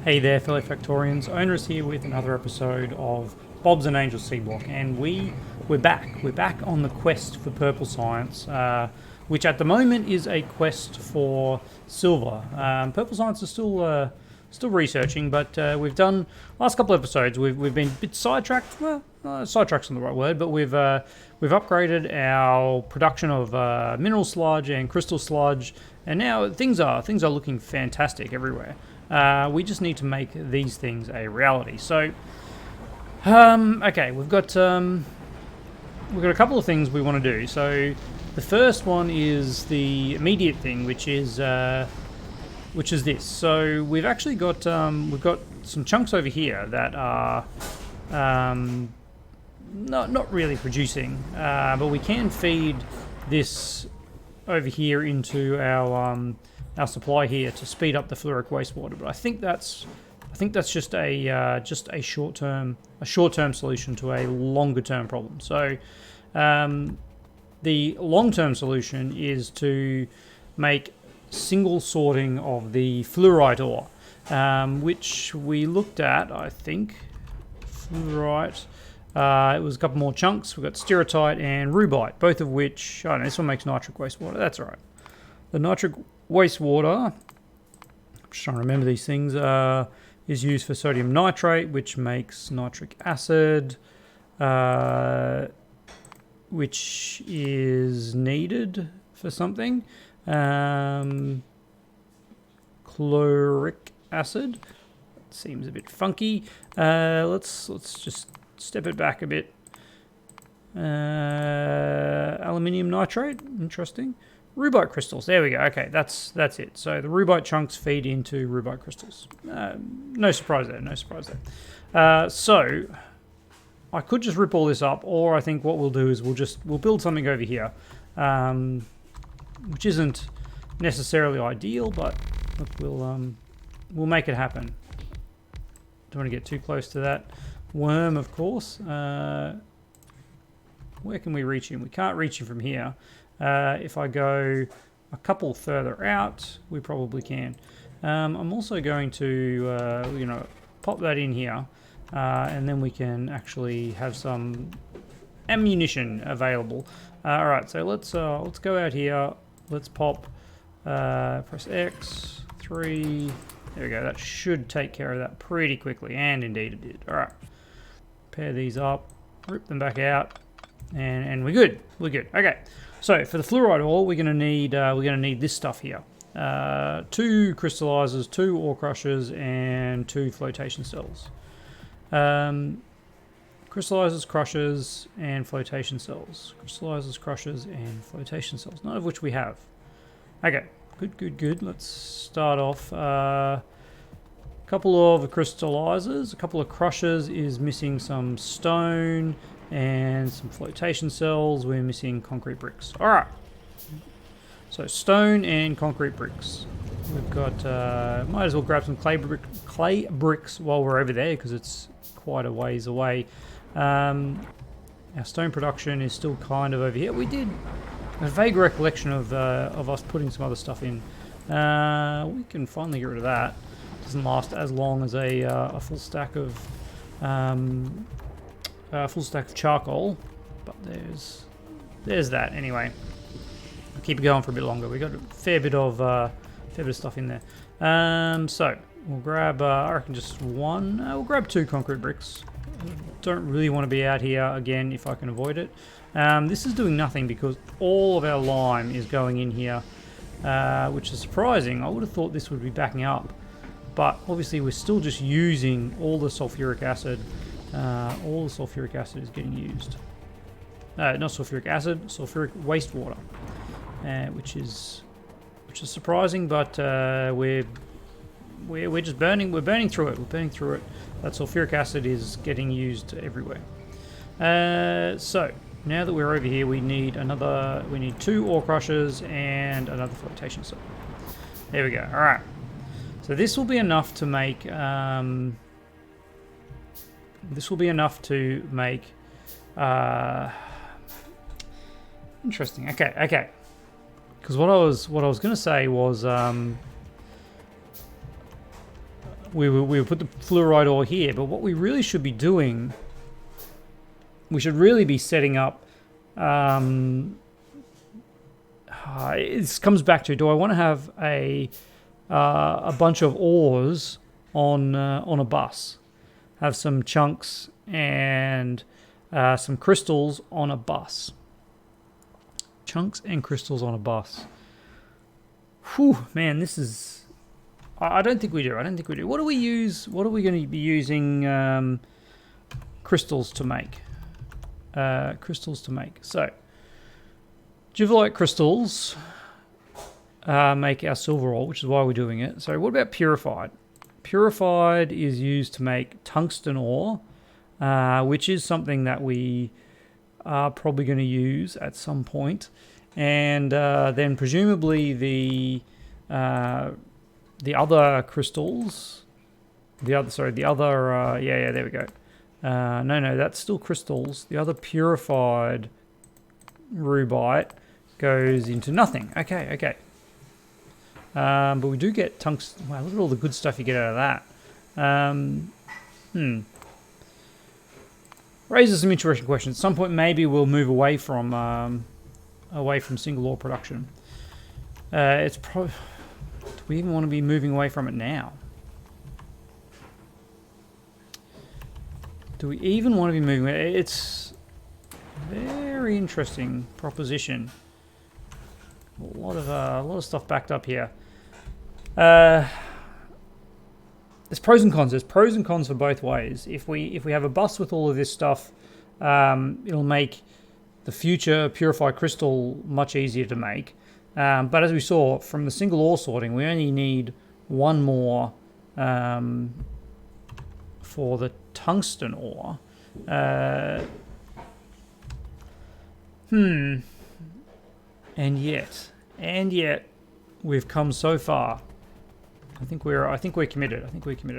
Hey there, fellow Factorians. Owners here with another episode of Bob's and Angels Seablock, and we're back. We're back on the quest for purple science, which at the moment is a quest for silver. Purple science is still researching, but we've done last couple episodes. We've been a bit sidetracked. Well, sidetracked's not the right word, but we've upgraded our production of mineral sludge and crystal sludge, and now things are looking fantastic everywhere. We just need to make these things a reality. So, okay, we've got a couple of things we want to do. So, the first one is the immediate thing, which is this. So, we've actually got some chunks over here that are not really producing, but we can feed this over here into our supply here to speed up the fluoric wastewater. But I think that's just a short term solution to a longer term problem. So the long term solution is to make single sorting of the fluorite ore, which we looked at. I think fluorite. It was a couple more chunks. We've got stereotyte and rubite, both of which, I don't know, this one makes nitric wastewater. That's all right. The nitric wastewater, I'm just trying to remember these things, is used for sodium nitrate, which makes nitric acid, which is needed for something. Chloric acid seems a bit funky. Let's just step it back a bit. Aluminium nitrate, interesting. Rubite crystals, there we go. Okay, that's it. So the rubite chunks feed into rubite crystals. No surprise there. So I could just rip all this up, or I think what we'll do is we'll build something over here, which isn't necessarily ideal, but look, we'll make it happen. Don't want to get too close to that worm, of course. Where can we reach him? We can't reach him from here. If I go a couple further out, we probably can. I'm also going to, pop that in here, and then we can actually have some ammunition available. All right, so let's go out here. Let's pop. Press X, 3. There we go. That should take care of that pretty quickly, and indeed it did. All right, pair these up, rip them back out, and we're good. We're good. Okay. So for the fluoride ore, we're going to need this stuff here: 2 crystallizers, 2 ore crushers, and 2 flotation cells. Crystallizers, crushers, and flotation cells. Crystallizers, crushers, and flotation cells. None of which we have. Okay, good. Let's start off. A couple of crystallizers, a couple of crushers is missing some stone. And some flotation cells. We're missing concrete bricks. All right. So stone and concrete bricks. We've got. Might as well grab some clay bricks while we're over there because it's quite a ways away. Our stone production is still kind of over here. We did a vague recollection of us putting some other stuff in. We can finally get rid of that. Doesn't last as long as a full stack of. Full stack of charcoal, but there's that anyway. I'll keep it going for a bit longer. We got a fair bit of stuff in there. So we'll grab. I reckon just one. We'll grab 2 concrete bricks. Don't really want to be out here again if I can avoid it. This is doing nothing because all of our lime is going in here, which is surprising. I would have thought this would be backing up, but obviously we're still just using all the sulfuric acid. All the sulfuric acid is getting used. Not sulfuric acid, sulfuric wastewater, which is surprising. But we're just burning. We're burning through it. That sulfuric acid is getting used everywhere. So now that we're over here, we need 2 ore crushers and another flotation cell. There we go. All right. So this will be enough to make. Interesting. Okay. Because what I was going to say was we would put the fluoride ore here, but what we really should be doing, we should really be setting up. It comes back to, do I want to have a bunch of ores on a bus? Have some chunks and some crystals on a bus. Chunks and crystals on a bus. Whew, man, this is... I don't think we do. I don't think we do. What do we use? What are we going to be using crystals to make? So, Juvelite crystals make our silver ore, which is why we're doing it. So what about purified? Purified is used to make tungsten ore, which is something that we are probably going to use at some point. And then presumably the other crystals, there we go. No, that's still crystals. The other purified rubite goes into nothing. Okay. But we do get tungsten. Wow, look at all the good stuff you get out of that. Raises some interesting questions. At some point, maybe we'll move away from single ore production. It's probably. Do we even want to be moving away from it now? Do we even want to be moving? It's a very interesting proposition. A lot of stuff backed up here. There's pros and cons. There's pros and cons for both ways. If we have a bus with all of this stuff, it'll make the future purified crystal much easier to make. But as we saw from the single ore sorting, we only need one more for the tungsten ore. And yet, we've come so far. I think we're committed. All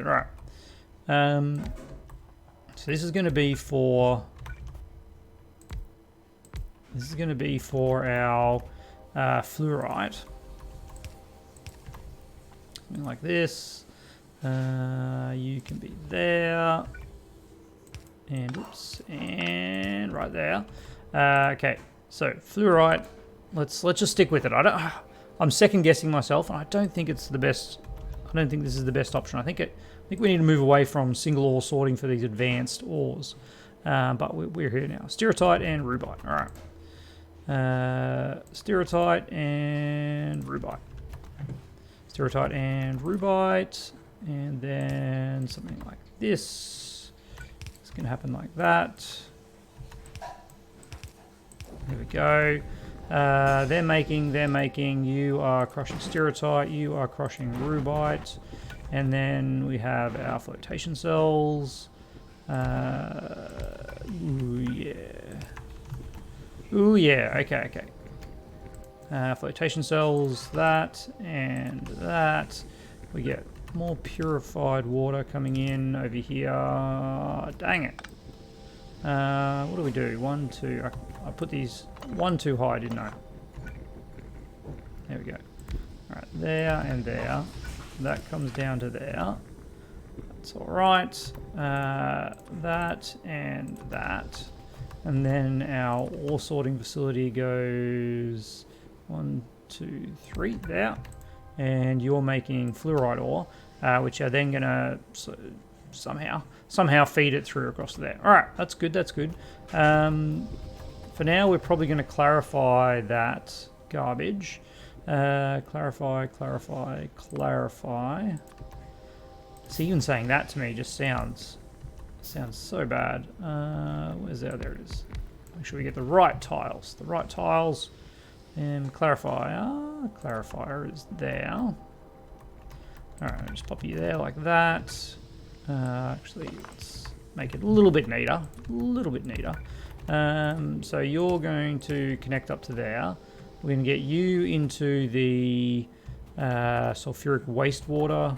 right. So this is going to be for. Our fluorite. Something like this. You can be there. And right there. Okay, so fluorite. Let's just stick with it. I'm second guessing myself, and I don't think it's the best. I don't think this is the best option. I think we need to move away from single ore sorting for these advanced ores. But we're here now. Stereotyte and rubite. All right. Stereotyte and rubite. Stereotyte and rubite, and then something like this. It's going to happen like that. There we go. They're making. You are crushing stereotyte. You are crushing rubite, and then we have our flotation cells. Ooh yeah. Okay. Flotation cells. That and that. We get more purified water coming in over here. Dang it. What do we do? 1, 2. I put these 1 too high, didn't I? There we go. Alright, there and there. That comes down to there. That's alright. That and that. And then our ore sorting facility goes 1, 2, 3 there. And you're making fluoride ore, which are then going to somehow feed it through across there. All right, that's good. For now, we're probably going to clarify that garbage. Clarify. See, even saying that to me just sounds so bad. Where's there? There it is. Make sure we get the right tiles. And clarifier. Clarifier is there. All right, just pop you there like that. Actually, let's make it a little bit neater. So you're going to connect up to there. We're going to get you into the sulfuric wastewater.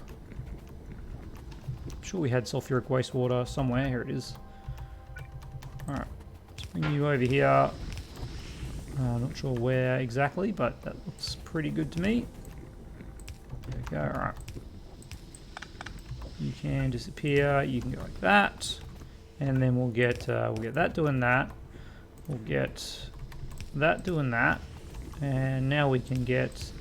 I'm sure we had sulfuric wastewater somewhere. Here it is. All right, let's bring you over here. Not sure where exactly, but that looks pretty good to me. There we go. All right. You can disappear. You can go like that, and then we'll get that doing that. We'll get that doing that, and now we can get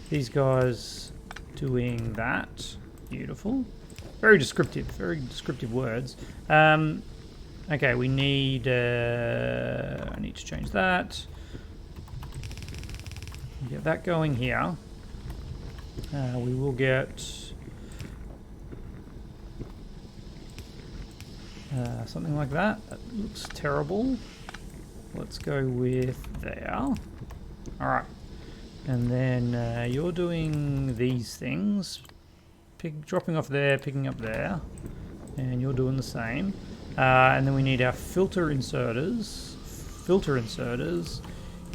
these guys doing that. Beautiful. Very descriptive words. Okay, we need. I need to change that. Get that going here. We will get something like that. That looks terrible. Let's go with there. All right, and then you're doing these things. Dropping off there, picking up there, and you're doing the same. And then we need our filter inserters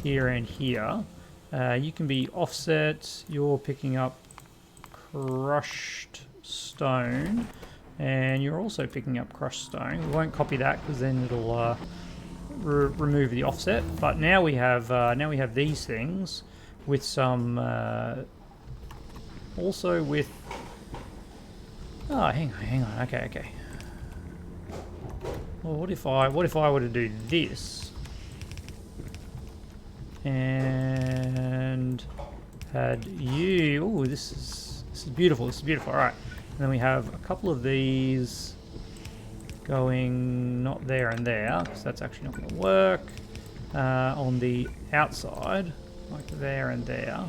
here and here. You can be offset. You're picking up crushed stone, and you're also picking up crushed stone. We won't copy that because then it'll remove the offset. But now we have these things with some also with. Oh, hang on. Okay. Well, what if I were to do this and had you? Oh, this is beautiful. This is beautiful. All right, and then we have a couple of these going not there and there because that's actually not going to work. On the outside, like there and there,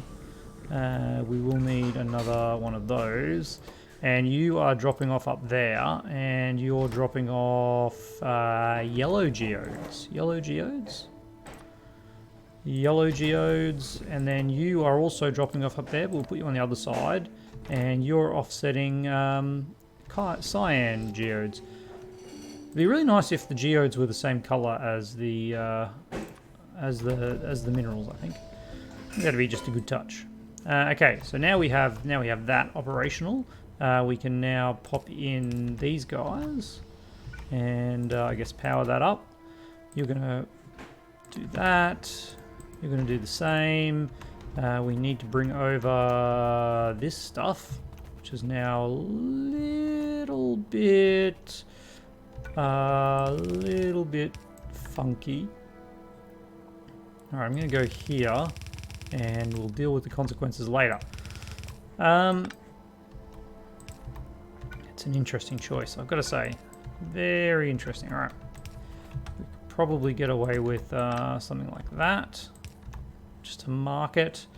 we will need another one of those. And you are dropping off up there, and you're dropping off yellow geodes. Yellow geodes, and then you are also dropping off up there, but we'll put you on the other side, and you're offsetting cyan geodes. It'd be really nice if the geodes were the same color as the minerals, I think. That'd be just a good touch. Okay, so now we have that operational. We can now pop in these guys and I guess power that up. You're going to do that. You're going to do the same. We need to bring over this stuff, which is now a little bit funky. All right, I'm going to go here and we'll deal with the consequences later. It's an interesting choice, I've got to say. Very interesting. All right. We could probably get away with something like that. Just to mark it.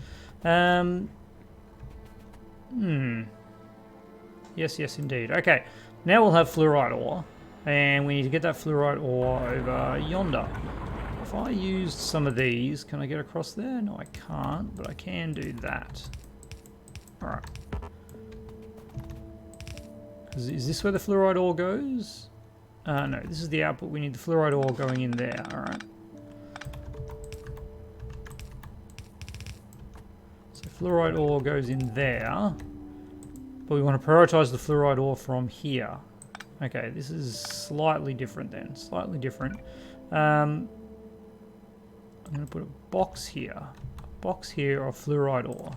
Yes, indeed. Okay. Now we'll have fluorite ore. And we need to get that fluorite ore over yonder. If I used some of these, can I get across there? No, I can't, but I can do that. All right. Is this where the fluoride ore goes? No, this is the output. We need the fluoride ore going in there. All right. So fluoride ore goes in there, but we want to prioritize the fluoride ore from here. Okay, this is slightly different then. Slightly different. I'm going to put a box here. A box here of fluoride ore.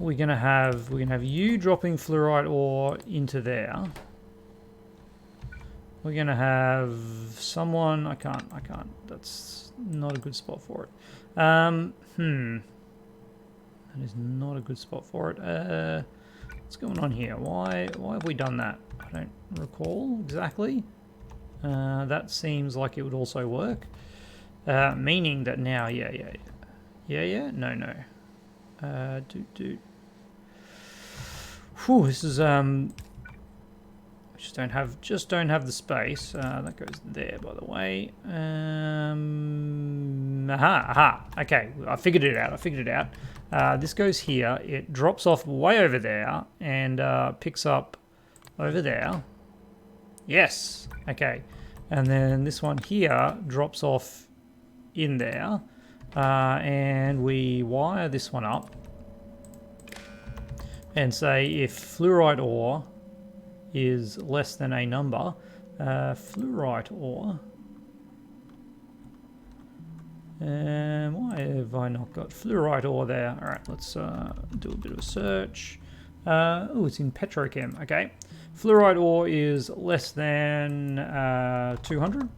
We're gonna have you dropping fluorite ore into there. We're gonna have someone. I can't. That's not a good spot for it. That is not a good spot for it. What's going on here? Why have we done that? I don't recall exactly. That seems like it would also work. Meaning that now, yeah. No. Whew, this is just don't have the space. That goes there, by the way. Aha. Okay, I figured it out. This goes here. It drops off way over there and picks up over there. Yes. Okay, and then this one here drops off in there. And we wire this one up and say if fluorite ore is less than a number, fluorite ore, why have I not got fluorite ore there? All right, let's do a bit of a search. Oh, it's in petrochem. Okay. Fluorite ore is less than 200.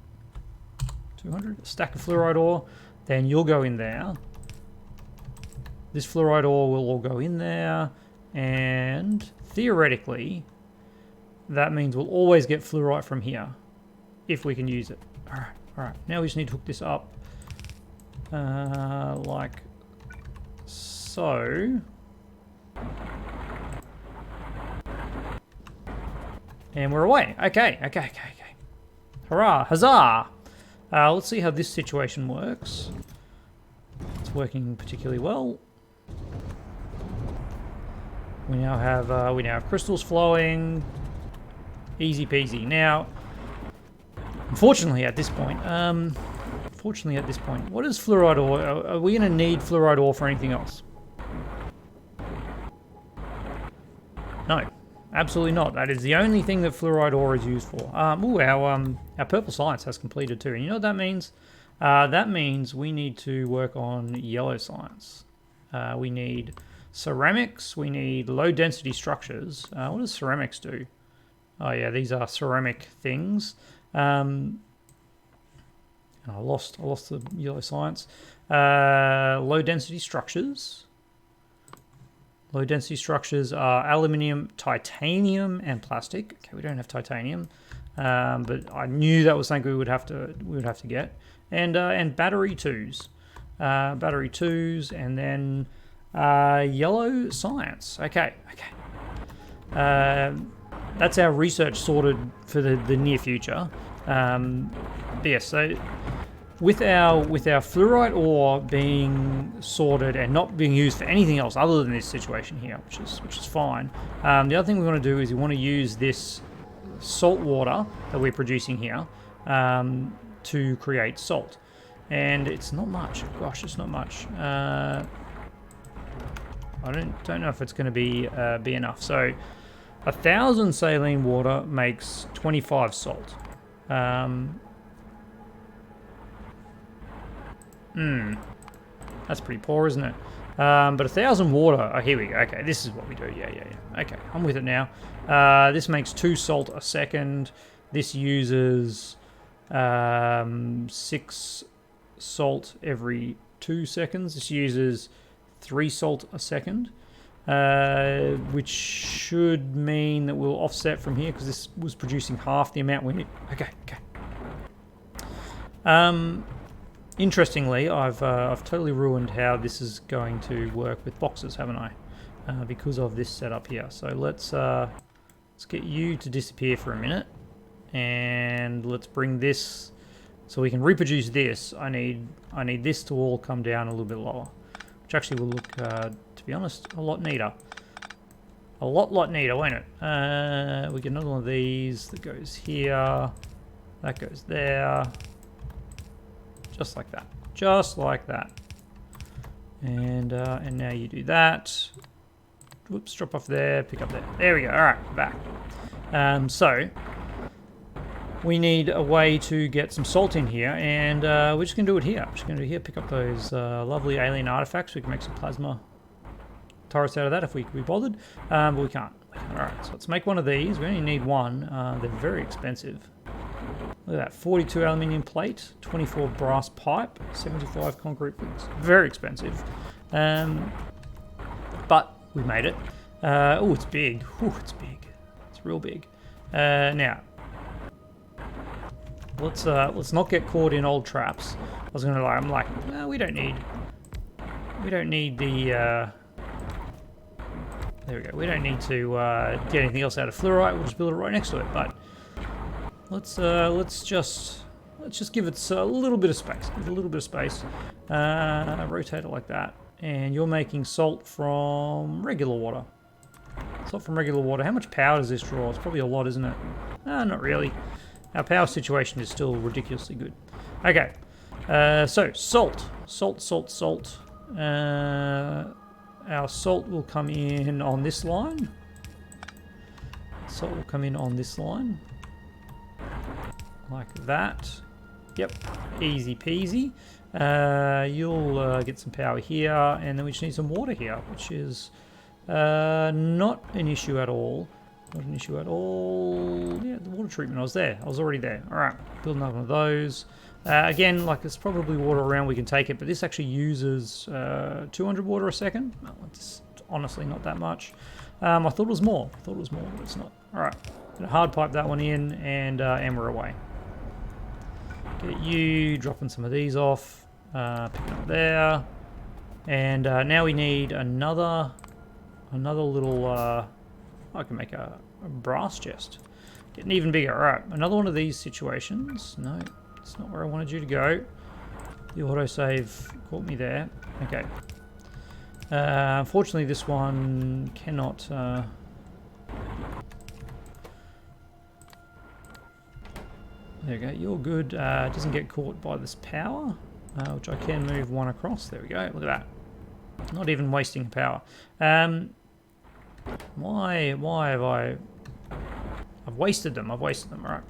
200. A stack of fluorite ore. Then you'll go in there. This fluorite ore will all go in there. And theoretically, that means we'll always get fluorite from here. If we can use it. Alright, alright. Now we just need to hook this up. Like so. And we're away. Okay. Hurrah, huzzah! Let's see how this situation works. It's working particularly well. We now have crystals flowing. Easy peasy. Now, unfortunately at this point, what is fluoride ore? Are we going to need fluoride ore for anything else? No. Absolutely not. That is the only thing that fluoride ore is used for. Ooh, our purple science has completed too. And you know what that means? That means we need to work on yellow science. We need ceramics. We need low density structures. What does ceramics do? Oh yeah, these are ceramic things. And I lost the yellow science. Low density structures. Low density structures are aluminium, titanium, and plastic. Okay, we don't have titanium, but I knew that was something we would have to get. And battery twos, and then yellow science. Okay. That's our research sorted for the near future. But yes, so with our fluorite ore being sorted and not being used for anything else other than this situation here, which is fine. The other thing we want to do is we want to use this salt water that we're producing here to create salt, and it's not much. Gosh, it's not much. I don't know if it's going to be enough. So 1,000 saline water makes 25 salt. That's pretty poor, isn't it? But 1,000 water. Oh, here we go. Okay, this is what we do. Yeah. Okay, I'm with it now. This makes 2 salt a second. This uses 6 salt every 2 seconds. This uses 3 salt a second, which should mean that we'll offset from here because this was producing half the amount we need. Okay. Interestingly, I've totally ruined how this is going to work with boxes, haven't I? Because of this setup here. So let's get you to disappear for a minute, and let's bring this so we can reproduce this. I need this to all come down a little bit lower, which actually will look, to be honest, a lot neater. A lot neater, won't it? We get another one of these that goes here, that goes there. Just like that. And now you do that. Whoops, drop off there, pick up there. There we go. All right, back. So we need a way to get some salt in here, and we're just gonna do it here. Pick up those lovely alien artifacts. We can make some plasma turrets out of that if we bothered, but we can't. All right, so let's make one of these. We only need one. They're very expensive. Look at that, 42 aluminium plate, 24 brass pipe, 75 concrete bricks. Very expensive. But we made it. Oh, it's big. It's big. It's real big. Now, let's not get caught in old traps. I'm like, no, we don't need the, there we go. We don't need to get anything else out of fluorite. We'll just build it right next to it. But let's just give it a little bit of space. Rotate it like that, and you're making salt from regular water. How much power does this draw? It's probably a lot, isn't it? Not really. Our power situation is still ridiculously good. Okay, so salt. Our salt will come in on this line. Like that. Yep, easy peasy. You'll get some power here, and then we just need some water here, which is Not an issue at all. Not an issue at all. Yeah, the water treatment, I was there. I was already there. All right, building up one of those. Again, like there's probably water around, we can take it, but this actually uses 200 water a second. Well, it's honestly not that much. I thought it was more. I thought it was more, but it's not. All right, gonna hard pipe that one in, and we're away. Get you dropping some of these off, picking up there, and now we need another little. I can make a brass chest, getting even bigger. All right, another one of these situations. No, it's not where I wanted you to go. The autosave caught me there. Okay. Unfortunately, this one cannot. There we go, you're good. Doesn't get caught by this power, which I can move one across. There we go, look at that. Not even wasting power. Why have I've wasted them, all right.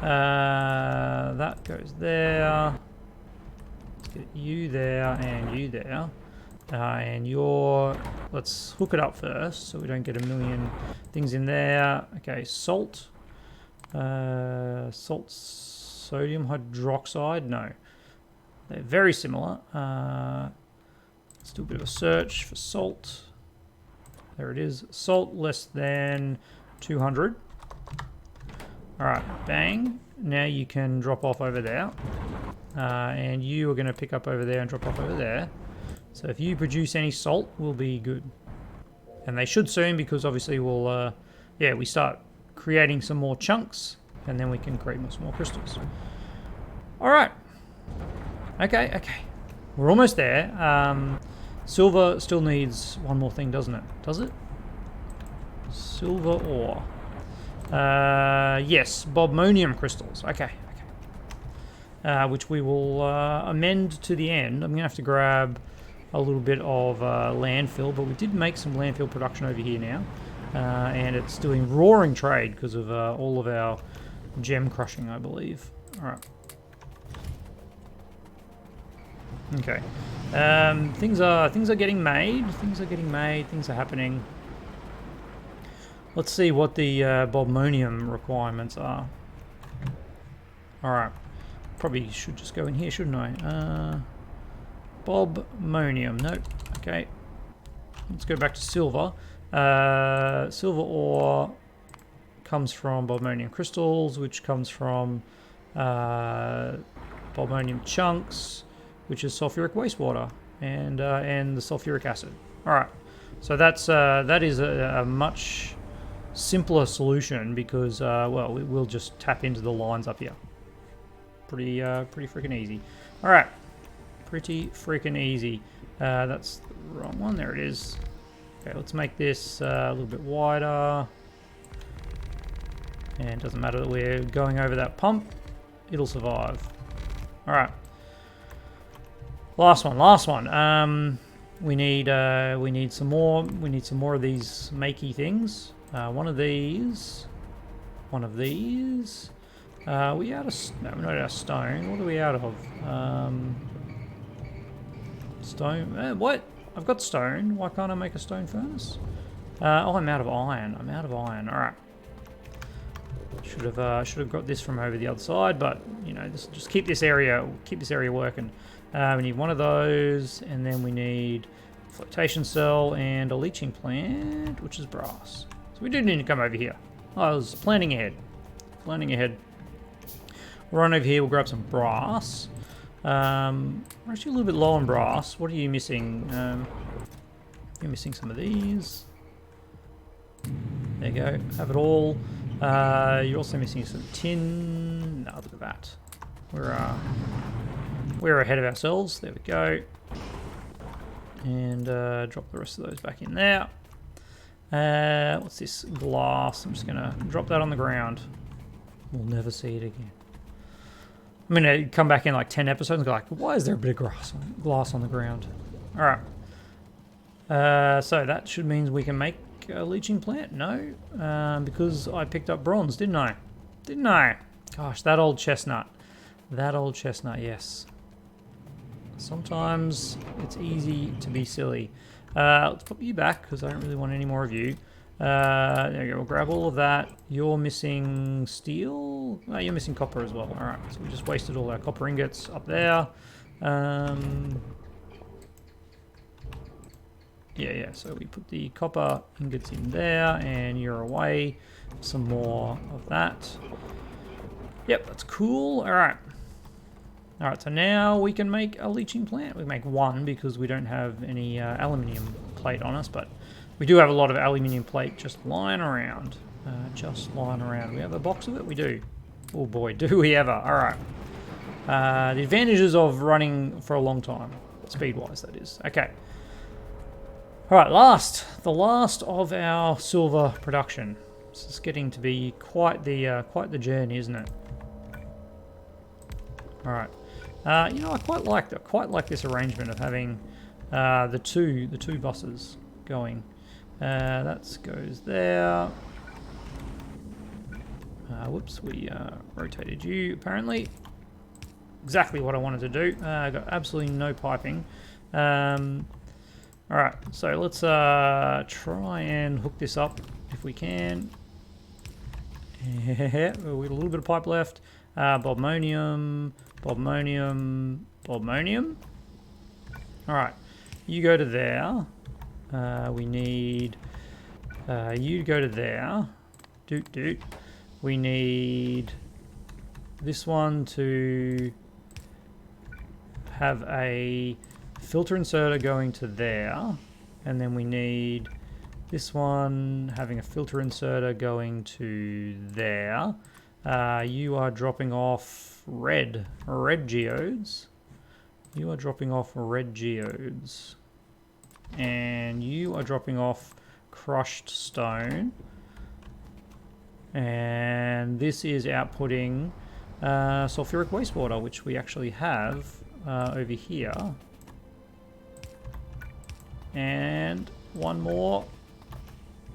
That goes there. Let's get you there and you there. And let's hook it up first so we don't get a million things in there. Okay, salt. Salt, sodium hydroxide, no. They're very similar. Let's do a bit of a search for salt. There it is. Salt less than 200. Alright, bang. Now you can drop off over there. And you are going to pick up over there and drop off over there. So if you produce any salt, we'll be good. And they should soon, because obviously we'll, we start creating some more chunks, and then we can create some more crystals. Alright. Okay. We're almost there. Silver still needs one more thing, doesn't it? Does it? Silver ore. Yes, bobmonium crystals. Okay. Which we will amend to the end. I'm going to have to grab a little bit of landfill, but we did make some landfill production over here now. And it's doing roaring trade because of all of our gem crushing, I believe. Alright. Okay. Things are getting made. Things are happening. Let's see what the bobmonium requirements are. Alright. Probably should just go in here, shouldn't I? Bobmonium. Nope. Okay. Let's go back to silver. Silver ore comes from bobmonium crystals, which comes from bobmonium chunks, which is sulfuric wastewater, and the sulfuric acid. All right, so that is a much simpler solution because we'll just tap into the lines up here. Pretty freaking easy. All right, pretty freaking easy. That's the wrong one. There it is. Okay, let's make this a little bit wider. And it doesn't matter that we're going over that pump, it'll survive. Alright. Last one. We need some more of these makey things. One of these. Are we out of no, we're not out of stone. What are we out of? Stone. What? I've got stone. Why can't I make a stone furnace? Oh, I'm out of iron. All right. Should have got this from over the other side, but you know, just keep this area working. We need one of those, and then we need a flotation cell and a leaching plant, which is brass. So we do need to come over here. I was planning ahead. We'll run over here. We'll grab some brass. We're actually a little bit low on brass. What are you missing? You're missing some of these. There you go. Have it all. You're also missing some tin. No, look at that. We're ahead of ourselves. There we go. And drop the rest of those back in there. What's this? Glass. I'm just going to drop that on the ground. We'll never see it again. I'm going to come back in like 10 episodes and go like, why is there a bit of glass on the ground? Alright. So that should mean we can make a leaching plant? No. Because I picked up bronze, didn't I? Gosh, that old chestnut. Yes. Sometimes it's easy to be silly. Let's pop you back because I don't really want any more of you. There you go. We'll grab all of that. You're missing steel. Oh, you're missing copper as well. All right. So we just wasted all our copper ingots up there. Yeah. So we put the copper ingots in there, and you're away. Some more of that. Yep, that's cool. All right. All right. So now we can make a leaching plant. We can make one because we don't have any aluminium plate on us, but we do have a lot of aluminium plate just lying around. We have a box of it? We do. Oh boy, do we ever. All right. The advantages of running for a long time. Speed-wise, that is. Okay. All right, the last of our silver production. This is getting to be quite the journey, isn't it? All right. You know, I quite like this arrangement of having the two buses going. That goes there. Whoops, we rotated you apparently. Exactly what I wanted to do. I got absolutely no piping. All right, so let's try and hook this up if we can. Yeah, with a little bit of pipe left. Bobmonium. All right, you go to there. We need you to go to there. Doot. We need this one to have a filter inserter going to there, and then we need this one having a filter inserter going to there. You are dropping off red geodes. You are dropping off red geodes. And you are dropping off crushed stone. And this is outputting sulfuric wastewater, which we actually have over here. And one more.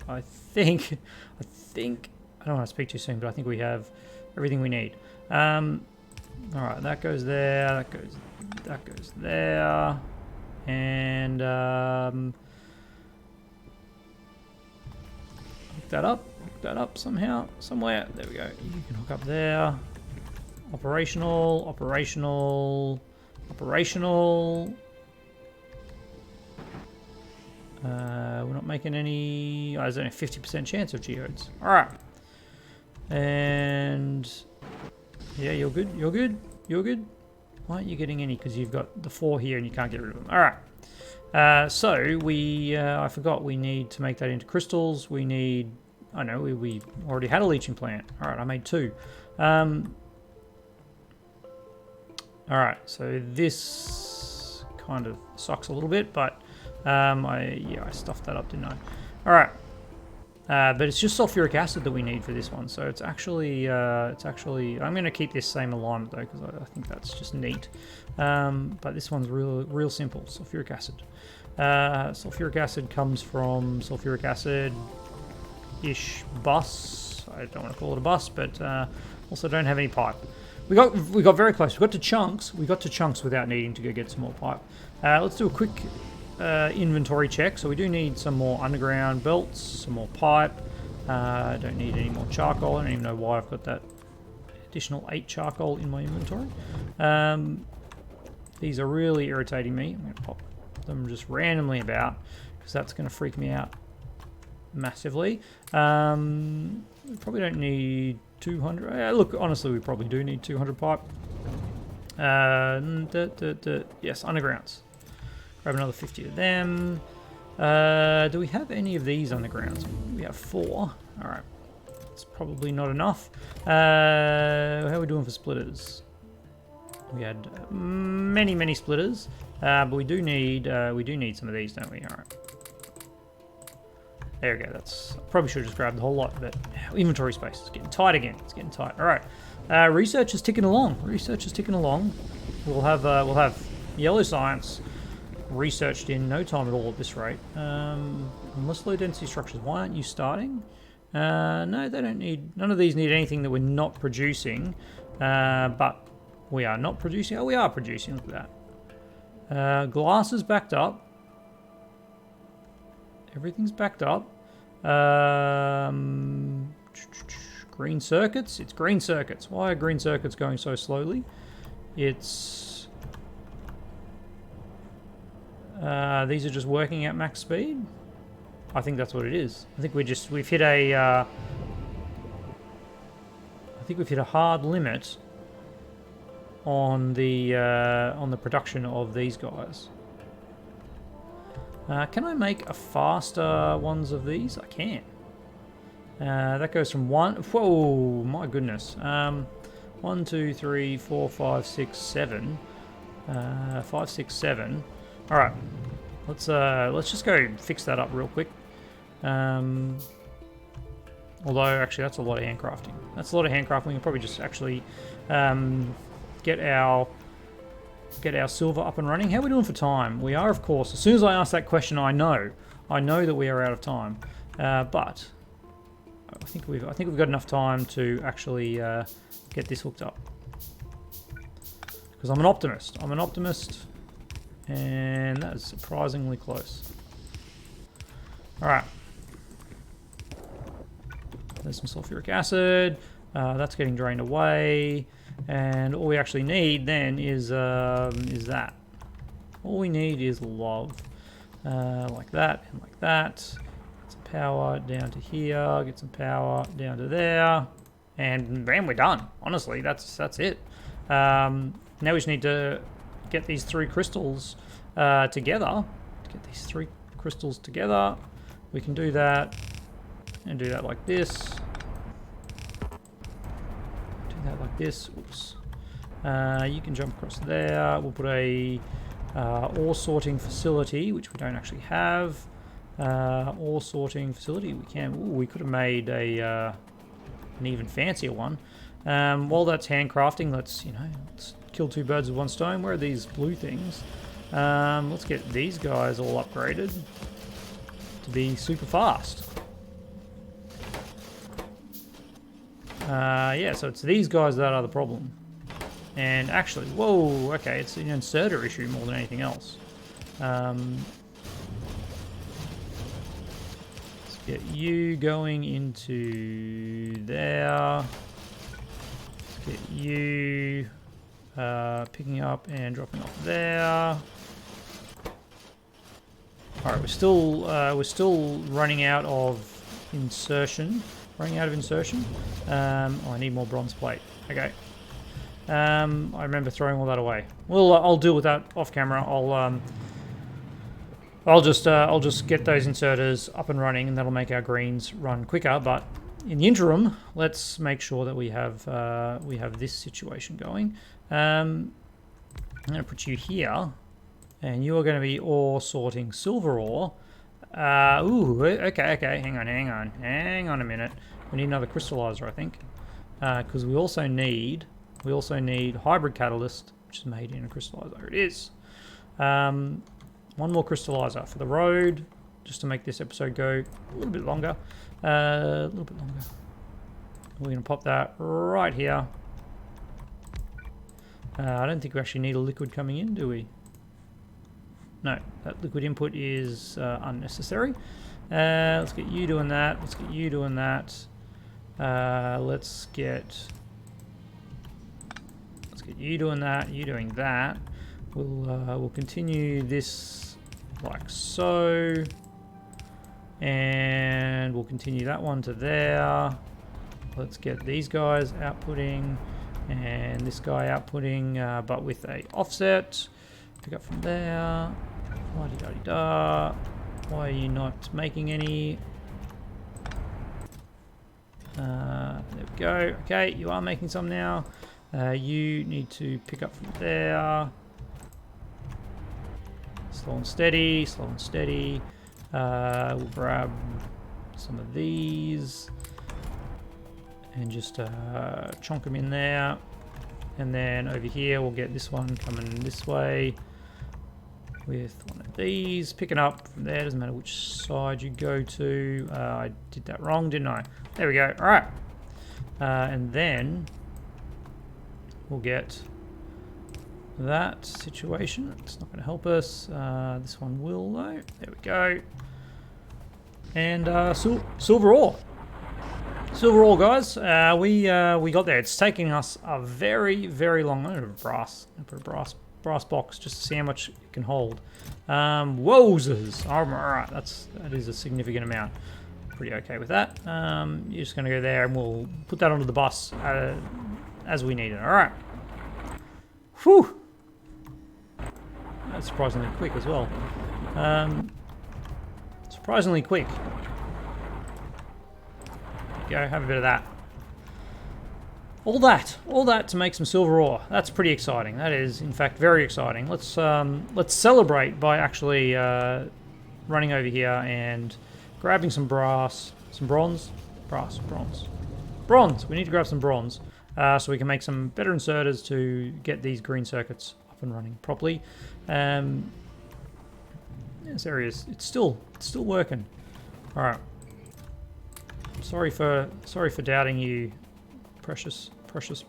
I think I don't want to speak too soon, but I think we have everything we need. All right, that goes there. That goes there. And hook that up somehow, somewhere. There we go. You can hook up there. Operational. We're not making any. Oh, there's only a 50% chance of geodes. All right. And yeah, you're good. Why aren't you getting any? Because you've got the 4 here and you can't get rid of them. All right. So we, I forgot, we need to make that into crystals. We need, I know, we already had a leaching plant. All right, I made 2. All right, so this kind of sucks a little bit, but I stuffed that up, didn't I? All right. But it's just sulfuric acid that we need for this one, so it's actually I'm going to keep this same alignment though because I think that's just neat. But this one's real simple. Sulfuric acid. Sulfuric acid comes from sulfuric acid-ish bus. I don't want to call it a bus, but also don't have any pipe. We got very close. We got to chunks. We got to chunks without needing to go get some more pipe. Let's do a quick inventory check. So we do need some more underground belts, some more pipe. I don't need any more charcoal. I don't even know why I've got that additional 8 charcoal in my inventory. These are really irritating me. I'm going to pop them just randomly about because that's going to freak me out massively. We probably don't need 200. Look, honestly, we probably do need 200 pipe. Yes, undergrounds. Grab another 50 of them. Do we have any of these undergrounds? We have 4. All right. It's probably not enough. How are we doing for splitters? We had many splitters, but we do need some of these, don't we? All right. There we go. That's probably should have just grabbed the whole lot, but inventory space is getting tight again. It's getting tight. All right. Research is ticking along. We'll have yellow science researched in no time at all at this rate. Unless low density structures. Why aren't you starting? No, they don't need. None of these need anything that we're not producing. But we are not producing. Oh, we are producing. Look at that. Glass is backed up. Everything's backed up. Green circuits? It's green circuits. Why are green circuits going so slowly? It's... these are just working at max speed? I think that's what it is. I think we've hit a... I think we've hit a hard limit on the production of these guys. Can I make a faster ones of these? I can. That goes from 1... Whoa, my goodness. 1, 2, 3, 4, 5, 6, 7. 5, 6, 7. All right. Let's just go fix that up real quick. Although, actually, that's a lot of handcrafting. That's a lot of handcrafting. We can probably just actually get our silver up and running. How are we doing for time? We are, of course. As soon as I ask that question, I know that we are out of time. But I think we've got enough time to actually get this hooked up. Because I'm an optimist. I'm an optimist, and that is surprisingly close. All right. There's some sulfuric acid. That's getting drained away. And all we actually need then is that. All we need is love. Like that and like that. Get some power down to here. Get some power down to there. And bam, we're done. Honestly, that's it. Now we just need to get these 3 crystals together. Get these 3 crystals together. We can do that. And do that like this. Do that like this. Oops. You can jump across there. We'll put a ore sorting facility, which we don't actually have. Ore sorting facility. We can. Ooh, we could have made an even fancier one. While that's handcrafting, let's kill 2 birds with 1 stone. Where are these blue things? Let's get these guys all upgraded to be super fast. Yeah, so it's these guys that are the problem. And actually, whoa, okay, it's an inserter issue more than anything else. Let's get you going into there. Let's get you picking up and dropping off there. All right, we're still running out of insertion. Running out of insertion. Oh, I need more bronze plate. Okay. I remember throwing all that away. Well, I'll deal with that off camera. I'll just get those inserters up and running, and that'll make our greens run quicker. But in the interim, let's make sure that we have this situation going. I'm going to put you here, and you are going to be ore sorting silver ore. Ooh, okay. Hang on a minute. We need another crystallizer, I think, because we also need hybrid catalyst, which is made in a crystallizer. There it is. One more crystallizer for the road, just to make this episode go a little bit longer. We're going to pop that right here. I don't think we actually need a liquid coming in, do we? No, that liquid input is unnecessary. Let's get you doing that. Let's get you doing that. Let's get you doing that. You doing that. We'll continue this like so, and we'll continue that one to there. Let's get these guys outputting, and this guy outputting, but with a offset. Pick up from there. La-di-da-di-da. Why are you not making any? There we go. Okay, you are making some now. You need to pick up from there. Slow and steady, slow and steady. We'll grab some of these and just chonk them in there. And then over here, we'll get this one coming this way with one of these. Picking up from there, doesn't matter which side you go to. I did that wrong, didn't I? There we go. All right. And then we'll get that situation. It's not going to help us. This one will, though. There we go. and silver ore. Silver ore, guys. We got there. It's taking us a very, very long. I'm gonna put a brass box just to see how much it can hold. Wowzers! All right, that is a significant amount. Pretty okay with that. You're just gonna go there, and we'll put that onto the bus as we need it. All right. Whew. That's surprisingly quick as well. Surprisingly quick. Go, have a bit of that. All that to make some silver ore. That's pretty exciting. That is, in fact, very exciting. Let's celebrate by actually running over here and grabbing some bronze. We need to grab some bronze so we can make some better inserters to get these green circuits up and running properly. This area is it's still working. All right. Sorry for doubting you, precious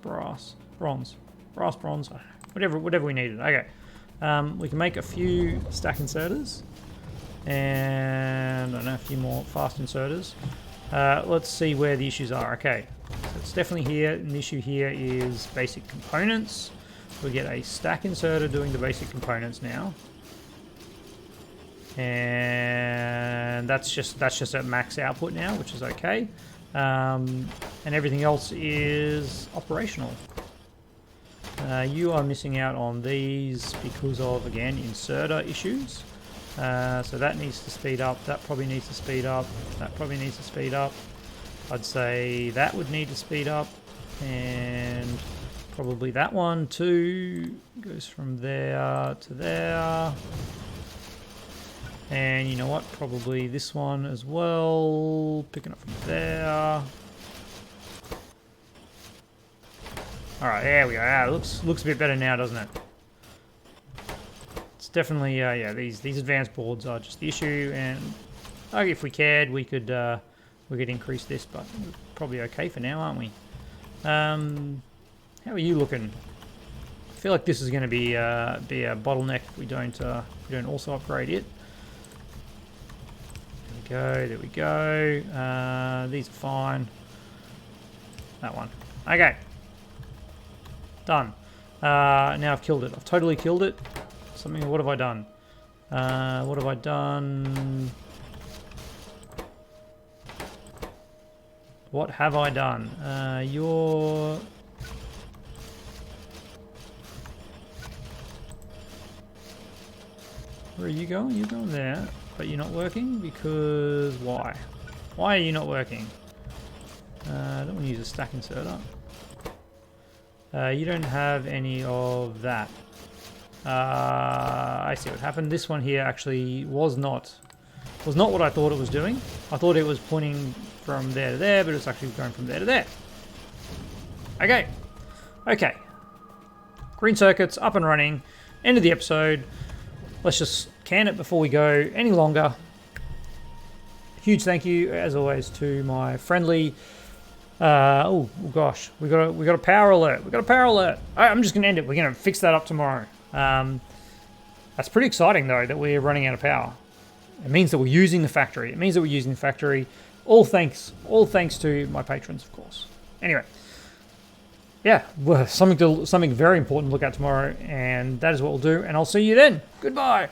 bronze, whatever we needed. Okay, we can make a few stack inserters, and I don't know, a few more fast inserters. Let's see where the issues are. Okay, so it's definitely here, and the issue here is basic components. We get a stack inserter doing the basic components now. And that's just at max output now, which is okay. And everything else is operational. You are missing out on these because of, again, inserter issues. So that needs to speed up. That probably needs to speed up. That probably needs to speed up. I'd say that would need to speed up. And probably that one too goes from there to there. And you know what? Probably this one as well. Picking up from there. Alright, there we go. Ah, looks a bit better now, doesn't it? It's definitely, yeah, these advanced boards are just the issue. And if we cared, we could increase this, but we're probably okay for now, aren't we? How are you looking? I feel like this is going to be a bottleneck if we don't also upgrade it. There we go. These are fine. That one. Okay. Done. Now I've killed it. I've totally killed it. What have I done? What have I done? What have I done? Where are you going? You're going there. But you're not working because why? Why are you not working? I don't want to use a stack inserter. You don't have any of that. I see what happened. This one here actually was not what I thought it was doing. I thought it was pointing from there to there, but it's actually going from there to there. Okay. Okay. Green circuits up and running. End of the episode. Let's just can it before we go any longer. Huge thank you, as always, to my friendly. Oh gosh, we got a power alert. We got a power alert. I'm just gonna end it. We're gonna fix that up tomorrow. That's pretty exciting though that we're running out of power. It means that we're using the factory. It means that we're using the factory. All thanks to my patrons, of course. Anyway. Yeah, well, something very important to look at tomorrow, and that is what we'll do, and I'll see you then. Goodbye.